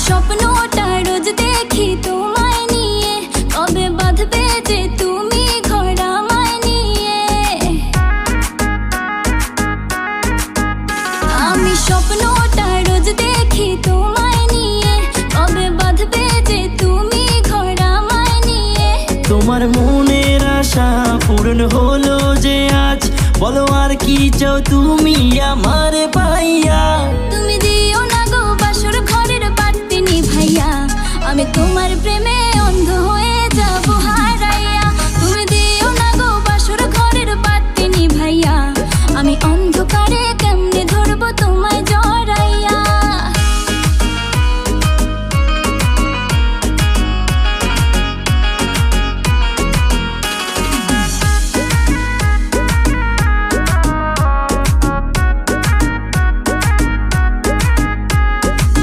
স্বপ্নটা রোজ দেখি তোমায় নিয়ে, কবে বাঁধবে যে তুমি ঘর আমায় নিয়ে। আমি স্বপ্নটা রোজ দেখি তোমায় নিয়ে, কবে বাঁধবে যে তুমি ঘর আমায় নিয়ে। তোমার মনের আশা পূরণ হলো যে আজ, বলো আর কি চাও তুমি আমার